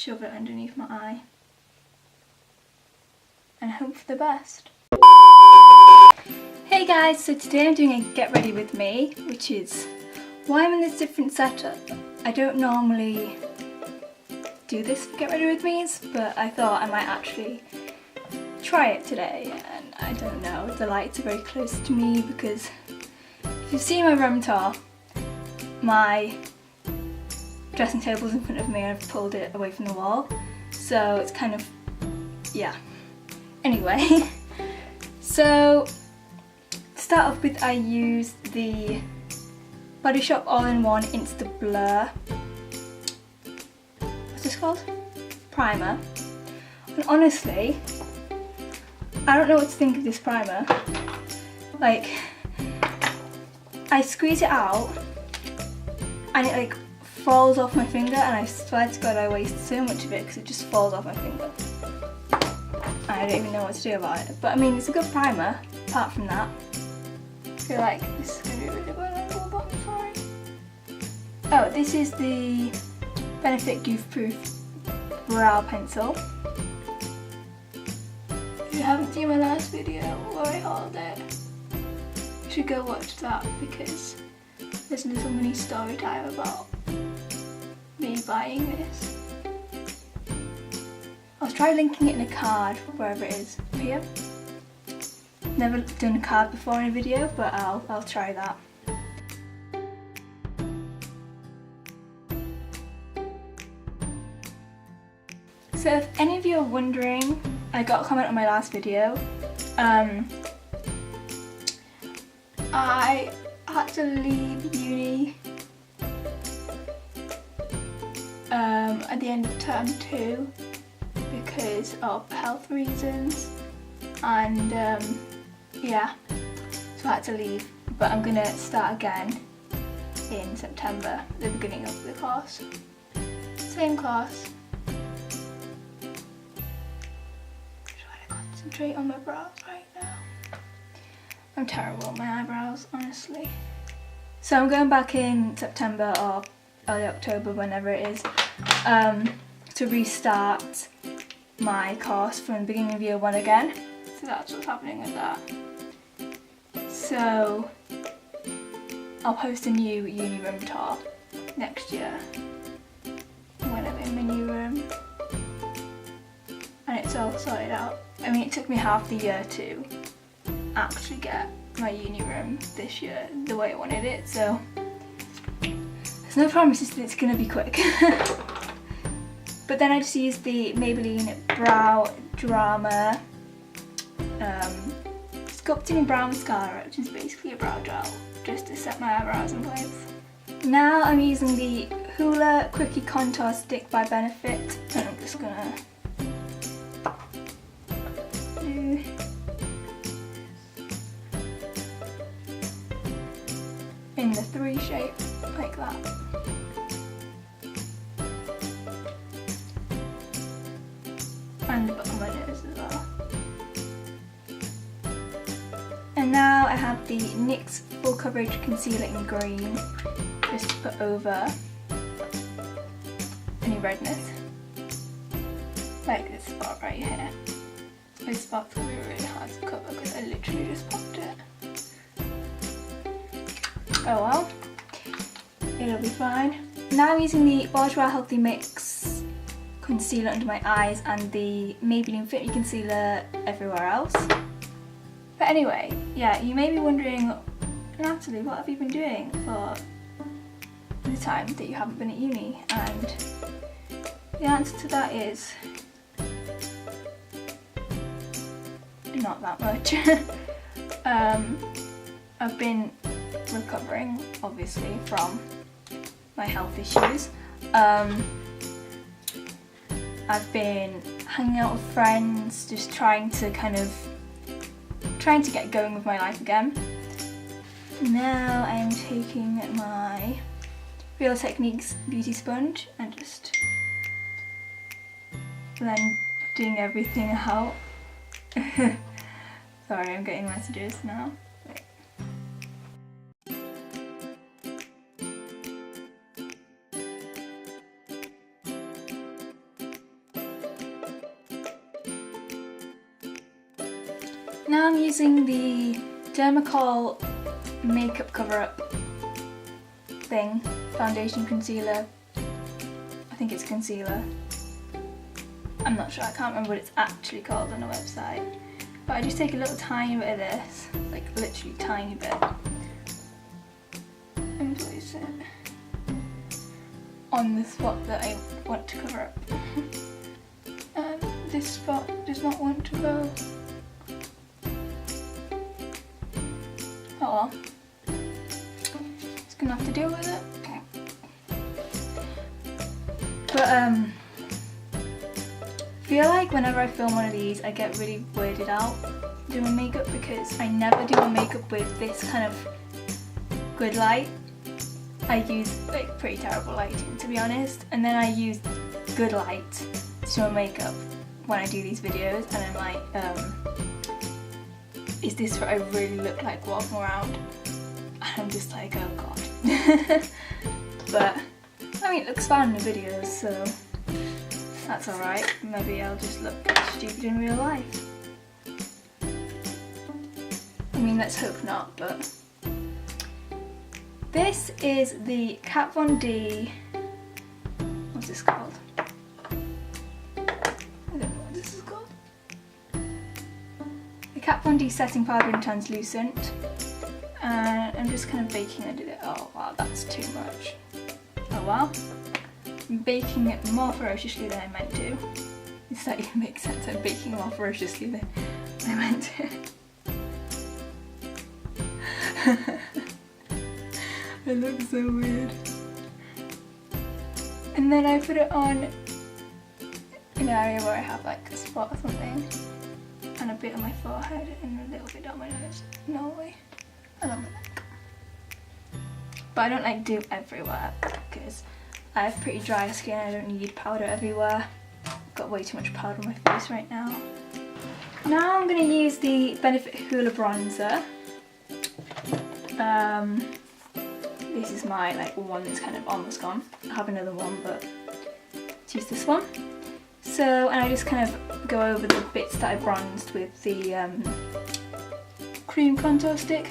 shove it underneath my eye and hope for the best. Hey guys, so today I'm doing a get ready with me, which is why I'm in this different setup. I don't normally do this for get ready with me's, but I thought I might actually try it today. And I don't know, the lights are very close to me because if you've seen my room tour, my dressing table's in front of me and I've pulled it away from the wall, so it's kind of, yeah. Anyway, so to start off with, I use the Body Shop All-in-One Insta Blur, what's this called? Primer. And honestly, I don't know what to think of this primer. Like, I squeeze it out and it like falls off my finger, and I swear to God I waste so much of it because it just falls off my finger. I don't even know what to do about it. But I mean, it's a good primer, apart from that. I feel like this is going to be really bad on the bottom, sorry. Oh, this is the Benefit Goof Proof Brow Pencil. If you haven't seen my last video where I hauled it, you should go watch that because there's a little mini story time about me buying this. I'll try linking it in a card wherever it is here. Never done a card before in a video, but I'll try that. So if any of you are wondering, I got a comment on my last video. I had to leave uni at the end of term 2 because of health reasons, and yeah, so I had to leave, but I'm gonna start again in September, the beginning of the course. Same class. Trying to concentrate on my brows right now. I'm terrible at my eyebrows, honestly. So I'm going back in September or early October, whenever it is, to restart my course from the beginning of year 1 again. So that's what's happening with that. So I'll post a new uni room tour next year when I'm in my new room and it's all sorted out. I mean, it took me half the year to actually get my uni room this year the way I wanted it, so there's no promises that it's gonna be quick. But then I just used the Maybelline Brow Drama Sculpting Brow Mascara, which is basically a brow gel, just to set my eyebrows in place. Now I'm using the Hoola Quickie Contour Stick by Benefit, and I'm just gonna do in the 3 shape, like that. And the bottom of my nose as well. And now I have the NYX Full Coverage Concealer in green, just to put over any redness. Like this spot right here. This spot's gonna be really hard to cover because I literally just popped it. Oh well, it'll be fine. Now I'm using the Bourjois Healthy Mix concealer under my eyes and the Maybelline Fit Me concealer everywhere else. But anyway, yeah, you may be wondering, Natalie, what have you been doing for the time that you haven't been at uni? And the answer to that is not that much. I've been recovering, obviously, from my health issues. I've been hanging out with friends, just trying to get going with my life again. Now I'm taking my Real Techniques beauty sponge and just blending everything out. Sorry, I'm getting messages now. Wait. Now I'm using the Dermacol makeup cover-up thing, foundation concealer. I think it's concealer. I'm not sure, I can't remember what it's actually called on the website. But I just take a little tiny bit of this, like literally tiny bit, and place it on the spot that I want to cover up. And this spot does not want to go. Oh well. Just gonna have to deal with it. But I feel like whenever I film one of these I get really weirded out doing makeup because I never do a makeup with this kind of good light. I use like pretty terrible lighting, to be honest, and then I use good light to do my makeup when I do these videos, and I'm like, is this what I really look like walking around? And I'm just like, oh god. But I mean, it looks fine in the videos, so that's alright. Maybe I'll just look stupid in real life. I mean, let's hope not, but this is the Kat Von D, what's this called? I don't know what this is called. The Kat Von D Setting Powder in Translucent, and I'm just kind of baking under it. Oh wow, that's too much. Oh well. I'm baking it more ferociously than I meant to. Does that even make sense? I'm baking more ferociously than I meant to. It looks so weird. And then I put it on in an area where I have like a spot or something, and a bit on my forehead and a little bit on my nose, normally, and on my neck. But I don't like do everywhere because I have pretty dry skin, I don't need powder everywhere. I've got way too much powder on my face right now. Now I'm going to use the Benefit Hoola bronzer. This is my one that's kind of almost gone. I have another one, but let's use this one. So, and I just kind of go over the bits that I bronzed with the cream contour stick.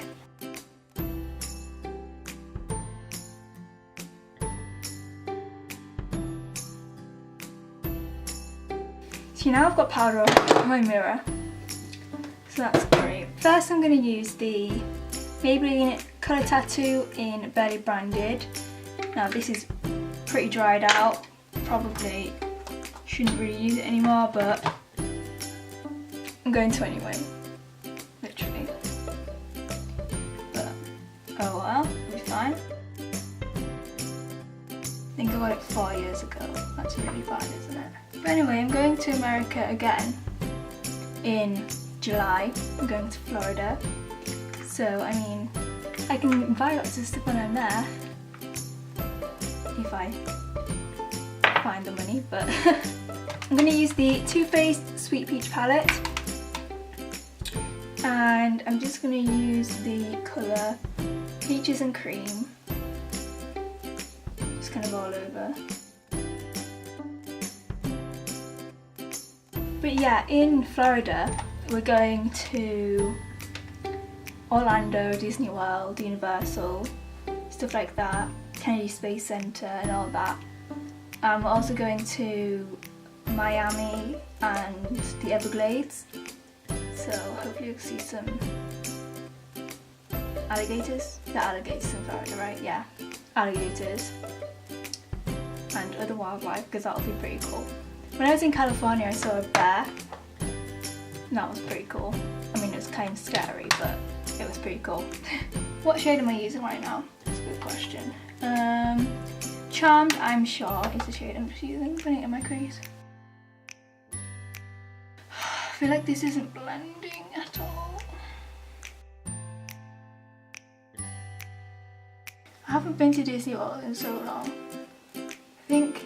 So now I've got powder on my mirror, so that's great. First I'm going to use the Maybelline Colour Tattoo in Barely Branded. Now this is pretty dried out, probably shouldn't really use it anymore, but I'm going to anyway, literally. But oh well, it'll be fine. I think I got it 4 years ago, that's really bad, isn't it? But anyway, I'm going to America again in July. I'm going to Florida. So, I mean, I can buy lots of stuff when I'm there, if I find the money, but I'm going to use the Too Faced Sweet Peach palette, and I'm just going to use the colour Peaches and Cream, just kind of all over. But yeah, in Florida, we're going to Orlando, Disney World, Universal, stuff like that, Kennedy Space Center and all that. We're also going to Miami and the Everglades, so hopefully you'll see some alligators. They're alligators in Florida, right? Yeah, alligators and other wildlife, because that'll be pretty cool. When I was in California I saw a bear, and that was pretty cool. I mean, it was kind of scary, but it was pretty cool. What shade am I using right now? That's a good question. Charmed, I'm sure, is the shade I'm just using. Putting it in my crease. I feel like this isn't blending at all. I haven't been to Disney World in so long. I think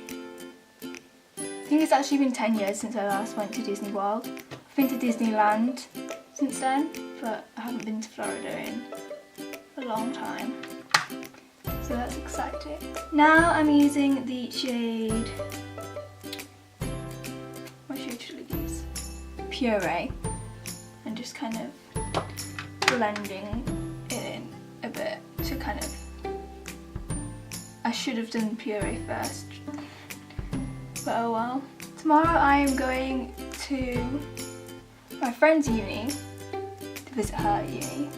it's actually been 10 years since I last went to Disney World. I've been to Disneyland since then, but I haven't been to Florida in a long time. So that's exciting. Now I'm using the shade, what shade should I use? Puree. And just just kind of blending it in a bit to kind of, I should have done puree first, but oh well. Tomorrow I am going to my friend's uni, to visit her uni,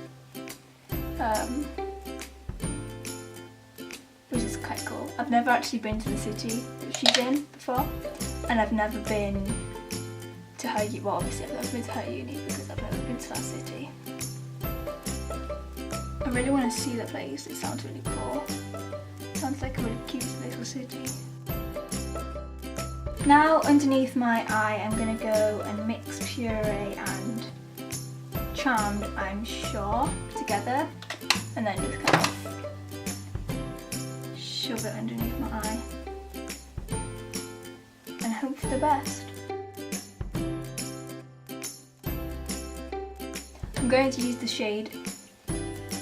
which is quite cool. I've never actually been to the city that she's in before, and I've never been to her uni. Well, obviously I've never been to her uni because I've never been to that city. I really want to see the place. It sounds really cool. Sounds like a really cute little city. Now underneath my eye I'm going to go and mix puree and charmed, I'm sure, together, and then just kind of shove it underneath my eye and hope for the best. I'm going to use the shade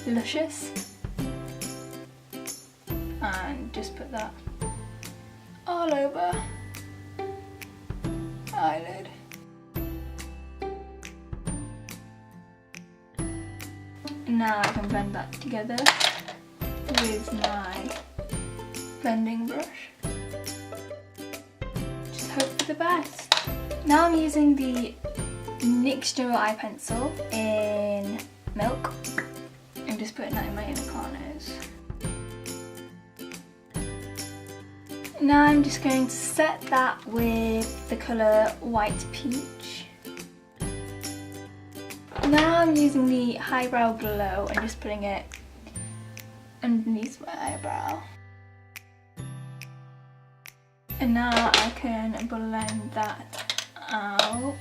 Luscious and just put that all over my eyelid. And now I can blend that together with my blending brush. Just hope for the best. Now I'm using the NYX Duo eye pencil in Milk. I'm just putting that in my inner corners. Now I'm just going to set that with the colour White Peach. Now I'm using the Highbrow Glow and just putting it underneath my eyebrow. And now I can blend that out.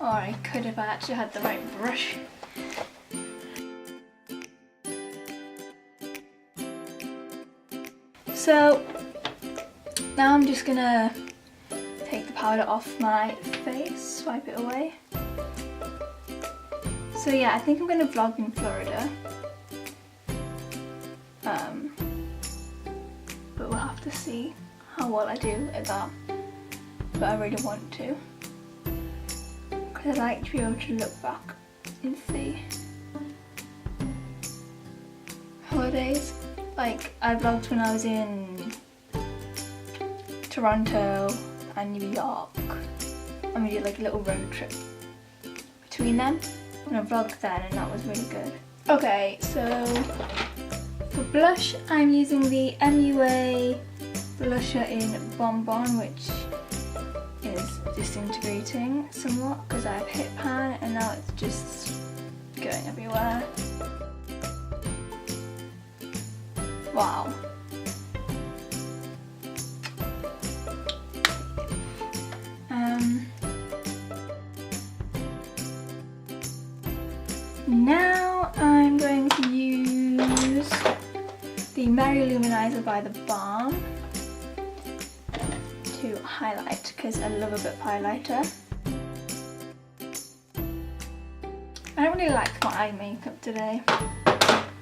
Or I could if I actually had the right brush. So now I'm just gonna take the powder off my face, swipe it away. So yeah, I think I'm gonna vlog in Florida. But we'll have to see how well I do at that. But I really want to, because I like to be able to look back and see holidays. Like, I vlogged when I was in Toronto and New York, and we did like a little road trip between them, and I vlogged then, and that was really good. Okay, so for blush I'm using the MUA blusher in Bonbon, which is disintegrating somewhat because I've hit pan and now it's just going everywhere. Wow. Now I'm going to use the Merry Luminizer by The Balm to highlight, because I love a bit of highlighter. I don't really like my eye makeup today.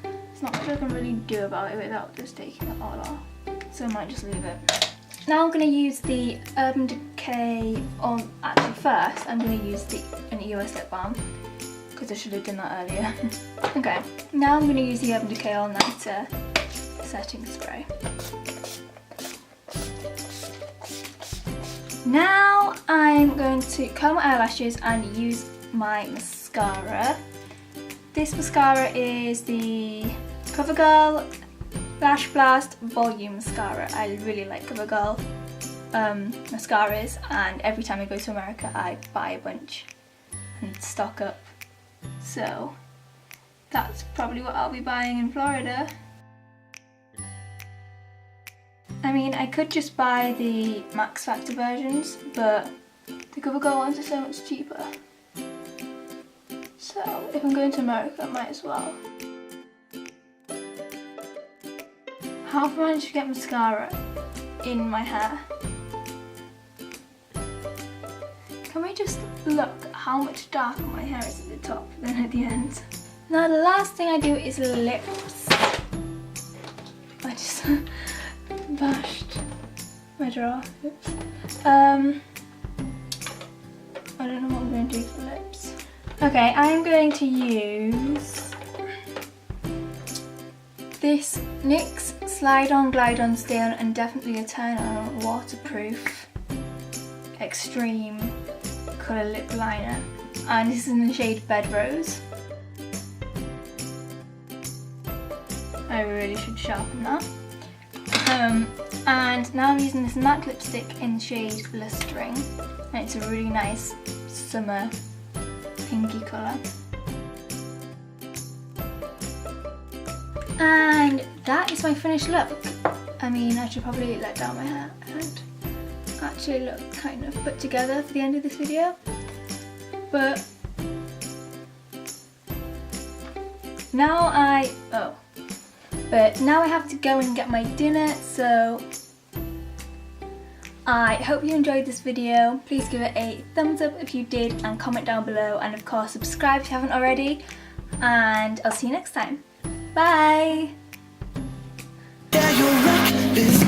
There's not much I can really do about it without just taking it all off, so I might just leave it. Now I'm going to use the Urban Decay, or actually first I'm going to use an EOS lip balm, because I should have done that earlier. Okay, now I'm going to use the Urban Decay All Nighter setting spray. Now I'm going to curl my eyelashes and use my mascara. This mascara is the CoverGirl Lash Blast Volume Mascara. I really like CoverGirl mascaras, and every time I go to America I buy a bunch and stock up. So that's probably what I'll be buying in Florida. I mean, I could just buy the Max Factor versions, but the CoverGirl ones are so much cheaper. So if I'm going to America, I might as well. How have I managed to get mascara in my hair? Can we just look how much darker my hair is at the top than at the end? Now the last thing I do is lips. I just bashed my draw. Oops. I don't know what I'm going to do for lips. Okay, I'm going to use this NYX Slide On Glide On Stay On and Definitely Eternal Waterproof Extreme Colour Lip Liner, and this is in the shade Bed Rose. I really should sharpen that. And now I'm using this MAC lipstick in the shade Blistering, and it's a really nice summer pinky colour. And that is my finished look. I mean, I should probably let down my hair and actually look kind of put together for the end of this video. But now I have to go and get my dinner, so I hope you enjoyed this video. Please give it a thumbs up if you did, and comment down below, and of course subscribe if you haven't already, and I'll see you next time. Bye! Yeah, you're right.